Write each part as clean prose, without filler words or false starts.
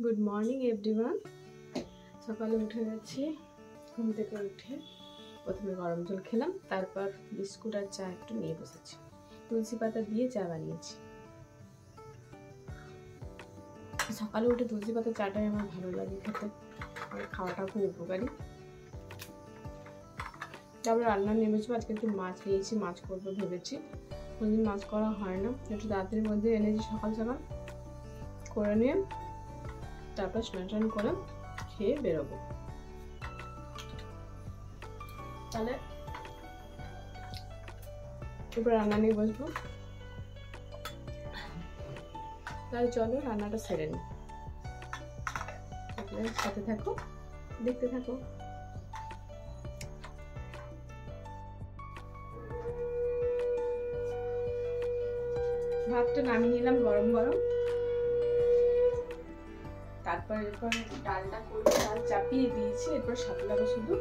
Good morning everyone. সকালে উঠে গেছি, ঘুম থেকে উঠে প্রথমে গরম জল খেলাম, তারপর বিস্কুট আর চা একটু নিয়ে বসেছি। তুলসী পাতা দিয়ে চা বানিয়েছি। সকালে উঠে তুলসী পাতা চাটাই আমার ভালো লাগে খেতে, আর খাওয়াটা খুব উপকারী। তারপরে রান্না নেমেছি, আজকে একটু মাছ নিয়েছি, মাছ করবো ভেবেছি। কোনোদিন মাছ করা হয় না, একটু তাড়াতাড়ির মধ্যে এনেছি সকাল সকাল করে নিয়ে তারপর স্নান করে খেয়ে বেরোবো। তাহলে এবার রান্না নিয়ে বসবো। তাহলে চলো রান্নাটা সেরে নিই। সাথে থাকো, দেখতে থাকো। ভাতটা নামিয়ে নিলাম গরম গরম, তারপর এরপর ডালটা করবো, ডাল চাপিয়ে দিয়েছি, এরপর সাতলাবো শুধু,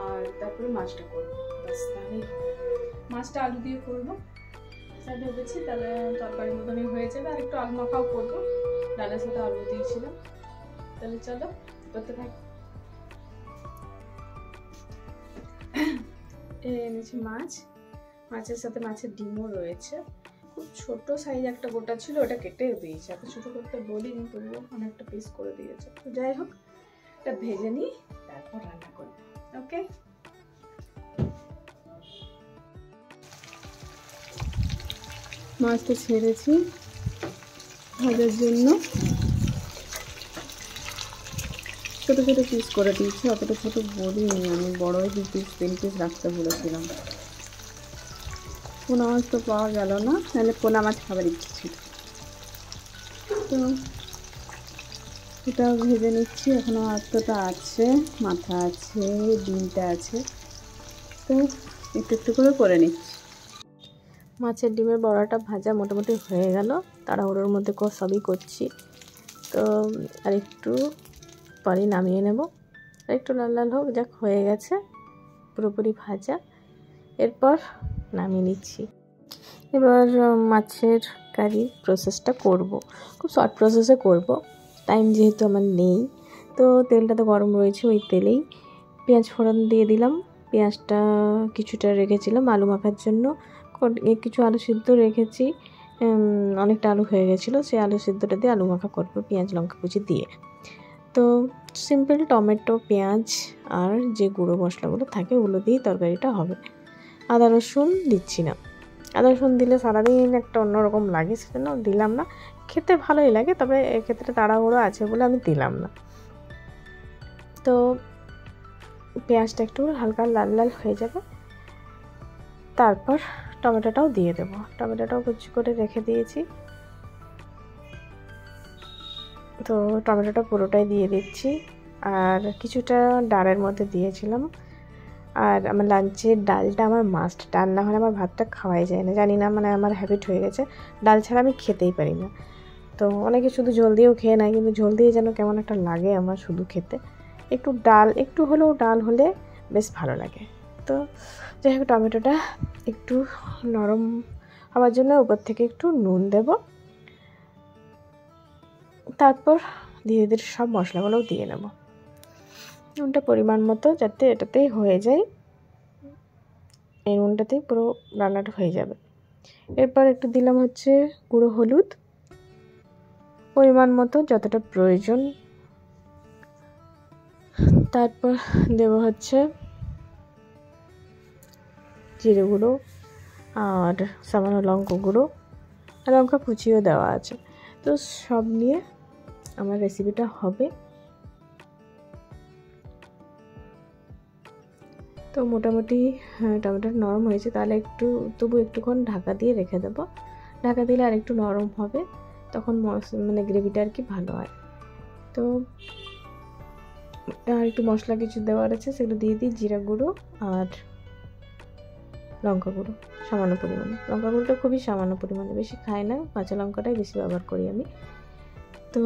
আর তারপরে মাছটা করবো, ব্যাস তাহলেই হবে। মাছটা আলু দিয়ে করবো, স্যার ভেবেছি তাহলে তরকারির মতনই হয়ে যাবে। আর একটু আলু মাখাও করবো, ডালের সাথে আলু দিয়েছিলাম। তাহলে চলো করতে থাকি। এনেছি মাছ, মাছের সাথে মাছের ডিমও রয়েছে। খুব ছোট সাইজ একটা গোটা ছিল, ওটা কেটে দিয়েছে। এত ছোট করতে বলিনি, তবুও অনেকটা পিস করে দিয়েছে। তো যাই হোক, এটা ভেজে নিই, তারপর রান্না করবো। ওকে, মাছটা ছেড়েছি ভাজার জন্য, ছোট ছোট পিস করে দিয়েছি। অতটা ছোট বলিনি আমি, বড়ই 2-3 পিস রাখতে বলেছিলাম। পোনা মাছ তো পাওয়া গেল না, নাহলে পোনা মাছ খাবার ইচ্ছে ছিল। তো এটা ভেজে নিচ্ছি, এখনো আস্তটা আছে, মাথা আছে, ডিমটা আছে, তো একটু একটু করে নিচ্ছি। মাছের ডিমের বড়াটা ভাজা মোটামুটি হয়ে গেল, তাড়াহুড়োর মধ্যে সবই করছি। তো আর একটু পরে নামিয়ে নেব, আর একটু লাল লাল হোক, যাক হয়ে গেছে পুরোপুরি ভাজা। এরপর নামিয়ে নিচ্ছি। এবার মাছের কারির প্রসেসটা করব, খুব শর্ট প্রসেসে করব, টাইম যেহেতু আমার নেই। তো তেলটা তো গরম রয়েছে, ওই তেলেই পেঁয়াজ ফোড়ন দিয়ে দিলাম। পেঁয়াজটা কিছুটা রেখেছিলাম আলু মাখার জন্য, কিছু আলু সিদ্ধ রেখেছি, অনেকটা আলু হয়ে গেছিলো, সেই আলু সিদ্ধটা দিয়ে আলু মাখা করবো পেঁয়াজ লঙ্কা কুচি দিয়ে। তো সিম্পল টমেটো, পেঁয়াজ আর যে গুঁড়ো মশলাগুলো থাকে ওগুলো দিয়েই তরকারিটা হবে। আদা রসুন দিচ্ছি না, আদা রসুন দিলে সারাদিন একটা অন্যরকম লাগে, সেজন্য দিলাম না। খেতে ভালোই লাগে, তবে এক্ষেত্রে তাড়াহুড়ো আছে বলে আমি দিলাম না। তো পেঁয়াজটা একটু হালকা লাল লাল হয়ে যাবে, তারপর টমেটোটাও দিয়ে দেবো। টমেটোটাও কুচি করে রেখে দিয়েছি, তো টমেটোটা পুরোটাই দিয়ে দিচ্ছি। আর কিছুটা ডালের মধ্যে দিয়েছিলাম। আর আমার লাঞ্চের ডালটা আমার মাস্ট, ডাল না হলে আমার ভাতটা খাওয়াই যায় না, জানি না, মানে আমার হ্যাবিট হয়ে গেছে, ডাল ছাড়া আমি খেতেই পারি না। তো অনেকে শুধু ঝোল দিয়েও খেয়ে নেয়, কিন্তু ঝোল দিয়ে যেন কেমন একটা লাগে আমার শুধু খেতে। একটু ডাল, একটু হলেও ডাল হলে বেশ ভালো লাগে। তো যাই হোক, টমেটোটা একটু নরম হওয়ার জন্য উপর থেকে একটু নুন দেব, তারপর ধীরে ধীরে সব মশলাগুলোও দিয়ে নেব। নুনটা পরিমাণ মতো, যাতে এটাতেই হয়ে যায়, এই নুনটাতেই পুরো রান্নাটা হয়ে যাবে। এরপর একটু দিলাম হচ্ছে গুঁড়ো হলুদ, পরিমাণ মতো যতটা প্রয়োজন। তারপর দেব হচ্ছে জিরে গুঁড়ো আর সামান্য লঙ্কা গুঁড়ো, আর লঙ্কা কুচিও দেওয়া আছে। তো সব নিয়ে আমার রেসিপিটা হবে। তো মোটামুটি টমেটো নরম হয়েছে, তাহলে তবু একটুক্ষণ ঢাকা দিয়ে রেখে দেবো। ঢাকা দিলে আর একটু নরম হবে, তখন মানে গ্রেভিটা আর কি ভালো হয়। তো আর একটু মশলা কিছু দেওয়ার আছে, সেগুলো দিয়ে দিই। জিরা গুঁড়ো আর লঙ্কা গুঁড়ো সামান্য পরিমাণে, লঙ্কা গুঁড়োটা খুবই সামান্য পরিমাণে, বেশি খাই না, কাঁচা লঙ্কাটাই বেশি ব্যবহার করি আমি। তো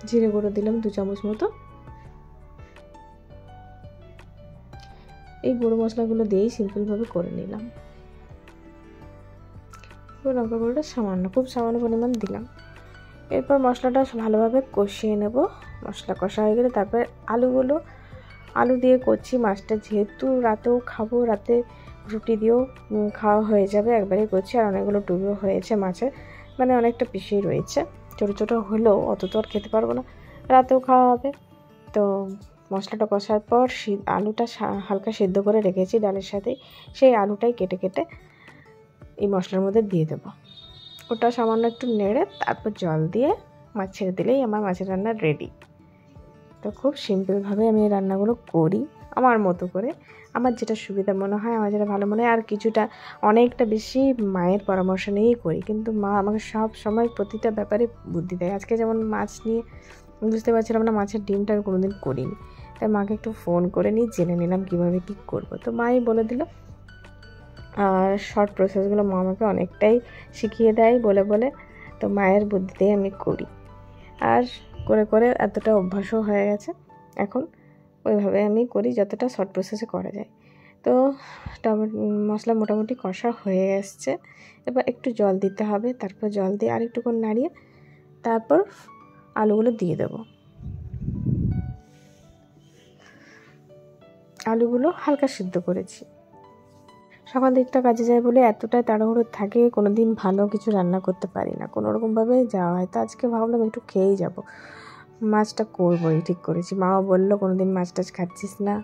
জিরে গুঁড়ো দিলাম 2 চামচ মতো। এই গুঁড়ো মশলাগুলো দিয়েই সিম্পলভাবে করে নিলাম। লঙ্কা গুঁড়োটা সামান্য, খুব সামান্য পরিমাণ দিলাম। এরপর মশলাটা ভালোভাবে কষিয়ে নেব। মশলা কষা হয়ে গেলে তারপর আলু দিয়ে করছি। মাছটা যেহেতু রাতেও খাবো, রাতে রুটি দিয়েও খাওয়া হয়ে যাবে, একবারে করছি। আর অনেকগুলো টুকরো হয়েছে মাছের, মানে অনেকটা পিসেই রয়েছে। ছোটো ছোটো হলেও অত তো আর খেতে পারবো না, রাতেও খাওয়া হবে। তো মশলাটা কষার পর আলুটা হালকা সিদ্ধ করে রেখেছি ডালের সাথে, সেই আলুটাই কেটে কেটে এই মশলার মধ্যে দিয়ে দেবো। ওটা সামান্য একটু নেড়ে তারপর জল দিয়ে মাছ ছেড়ে দিলেই আমার মাছের রান্না রেডি। তো খুব সিম্পলভাবে আমি এই রান্নাগুলো করি আমার মতো করে, আমার যেটা সুবিধা মনে হয়, আমার যেটা ভালো মনে হয়। আর কিছুটা অনেকটা বেশি মায়ের পরামর্শ নিয়েই করি, কিন্তু মা আমাকে সব সময় প্রতিটা ব্যাপারে বুদ্ধি দেয়। আজকে যেমন মাছ নিয়ে বুঝতে পারছিলাম না, মাছের ডিমটা আমি কোনোদিন করিনি, তাই মাকে একটু ফোন করে নিয়ে জেনে নিলাম কীভাবে কী করবো। তো মাই বলে দিল। আর শর্ট প্রসেসগুলো মা আমাকে অনেকটাই শিখিয়ে দেয় বলে বলে, তো মায়ের বুদ্ধিতেই আমি করি। আর করে করে এতটা অভ্যাসও হয়ে গেছে এখন, ওইভাবে আমি করি যতটা শর্ট প্রসেসে করা যায়। তো মশলা মোটামুটি কষা হয়ে এসছে, এবার একটু জল দিতে হবে। তারপর জল দিয়ে আর একটুক্ষণ নাড়িয়ে তারপর আলুগুলো দিয়ে দেব। আলুগুলো হালকা সিদ্ধ করেছি। সকাল দিকটা কাজে যায় বলে এতটাই তাড়াহুড়ো থাকে, কোনো দিন ভালো কিছু রান্না করতে পারি না, কোনোরকমভাবে যাওয়া হয়। তো আজকে ভাবলাম একটু খেয়েই যাব, মাছটা করবোই ঠিক করেছি। মাও বললো কোনো দিন মাছ টাছ খাচ্ছিস না,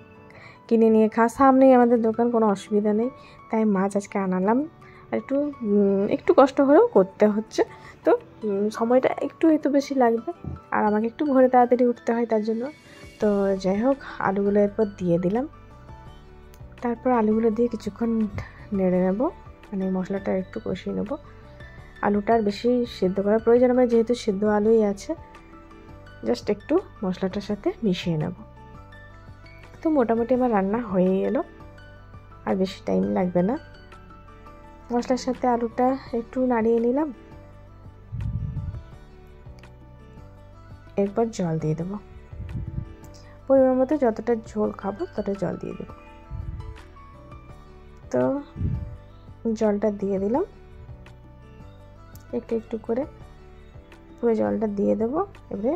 কিনে নিয়ে খা, সামনেই আমাদের দোকান, কোনো অসুবিধা নেই। তাই মাছ আজকে আনালাম। আর একটু কষ্ট হলেও করতে হচ্ছে। তো সময়টা একটু হয়তো বেশি লাগবে, আর আমাকে একটু ভোরে তাড়াতাড়ি উঠতে হয় তার জন্য। তো যাই হোক, আলুগুলো এরপর দিয়ে দিলাম। তারপর আলুগুলো দিয়ে কিছুক্ষণ নেড়ে নেব, মানে মশলাটা একটু কষিয়ে নেব। আলুটা আর বেশি সিদ্ধ করার প্রয়োজন আমার, যেহেতু সিদ্ধ আলুই আছে, জাস্ট একটু মশলাটার সাথে মিশিয়ে নেব। তো মোটামুটি আমার রান্না হয়ে এলো, আর বেশি টাইম লাগবে না। মশলার সাথে আলুটা একটু নাড়িয়ে নিলাম, এরপর জল দিয়ে দেবো। পরিমাণ মতো যতটা ঝোল খাবো ততটা জল দিয়ে দেবো। তো জলটা দিয়ে দিলাম একটু একটু করে, পুরো জলটা দিয়ে দেবো। এবারে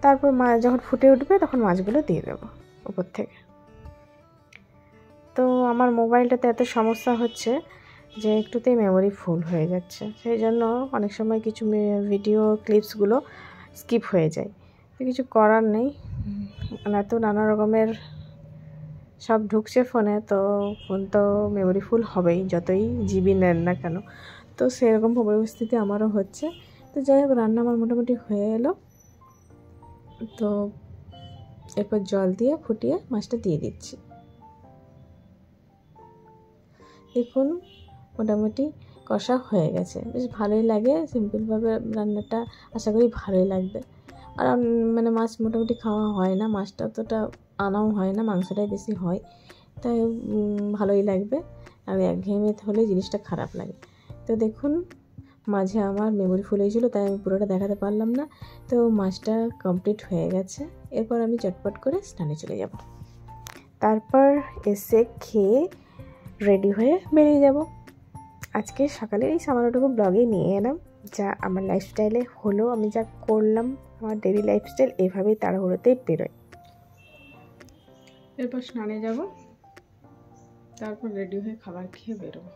তারপর মাছ যখন ফুটে উঠবে তখন মাছগুলো দিয়ে দেবো উপর থেকে। তো আমার মোবাইলটাতে এত সমস্যা হচ্ছে যে একটুতেই মেমোরি ফুল হয়ে যাচ্ছে, সেই জন্য অনেক সময় কিছু ভিডিও ক্লিপসগুলো স্কিপ হয়ে যায়। তো কিছু করার নেই, এত নানা রকমের সব ঢুকছে ফোনে, তো ফোন তো মেমোরি ফুল হবেই যতই জিবি নেন না কেন। তো সেরকম পরিস্থিতি আমারও হচ্ছে। তো যাই হোক, রান্না আমার মোটামুটি হয়ে এলো। তো এরপর জল দিয়ে ফুটিয়ে মাছটা দিয়ে দিচ্ছি। দেখুন মোটামুটি কষা হয়ে গেছে, বেশ ভালোই লাগে। সিম্পলভাবে রান্নাটা আশা করি ভালোই লাগবে। আর মানে মাছ মোটামুটি খাওয়া হয় না, মাছটা অতটা আনাও হয় না, মাংসটাই বেশি হয়, তাই ভালোই লাগবে। আর একঘেয়েমি হলে জিনিসটা খারাপ লাগে। তো দেখুন, মাঝে আমার মেমোরি ফুল হয়েছিল, তাই আমি পুরোটা দেখাতে পারলাম না। তো মাছটা কমপ্লিট হয়ে গেছে। এরপর আমি চটপট করে স্নানে চলে যাব, তারপর এসে খেয়ে রেডি হয়ে বেরিয়ে যাব। আজকে সকালে এই সামান্যটুকু ব্লগে নিয়ে এলাম, যা আমার লাইফস্টাইলে হলো, আমি যা করলাম। আমার ডেইলি লাইফস্টাইল এভাবেই তাড়াহুড়োতেই বেরোয়। এরপর স্নানে যাব, তারপর রেডি হয়ে খাবার খেয়ে বেরোবো।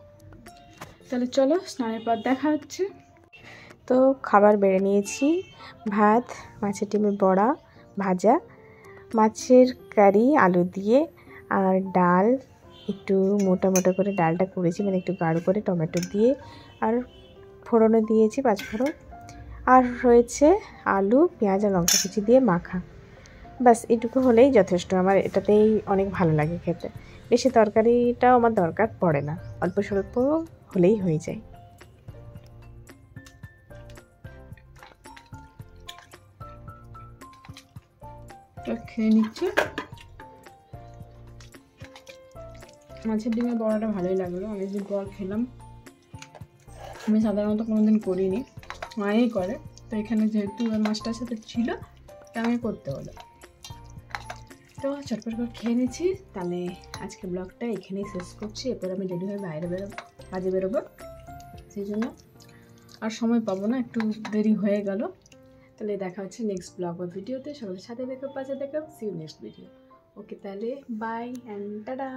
তাহলে চলো, স্নানের পর দেখা হচ্ছে। তো খাবার বেড়ে নিয়েছি, ভাত, মাছের ডিমের বড়া ভাজা, মাছের কারি আলু দিয়ে, আর ডাল, একটু মোটা মোটা করে ডালটা করেছি, মানে একটু গাঢ় করে টমেটো দিয়ে, আর ফোড়নে দিয়েছি 5 ফোড়ন, আর রয়েছে আলু, পেঁয়াজ আর লঙ্কা কুচি দিয়ে মাখা। ব্যাস এটুকু হলেই যথেষ্ট, আমার এটাতেই অনেক ভালো লাগে খেতে। বেশি তরকারিটাও আমার দরকার পড়ে না, অল্প স্বল্প হলেই হয়ে যায়। খেয়ে নিচ্ছি। মাছের ডিমের বড়াটা ভালোই লাগলো, অনেকদিন পর খেলাম। আমি সাধারণত কোনোদিন করিনি, মাই করে। তো এখানে যেহেতু মাছটার সাথে ছিল, তা আমি করতে হলো। তো চটপট করে খেয়ে নিচ্ছি। তাহলে আজকে ব্লগটা এখানেই শেষ করছি। এরপর আমি রেডি হয়ে বাইরে কাজে বেরোবো, সেই জন্য আর সময় পাবো না, একটু দেরি হয়ে গেল। তাহলে দেখা হচ্ছে নেক্সট ব্লগ বা ভিডিওতে। সকলের সাথে দেখো, পাশে দেখো। See you next video. Okay, তাহলে বাই অ্যান্ড টাটা।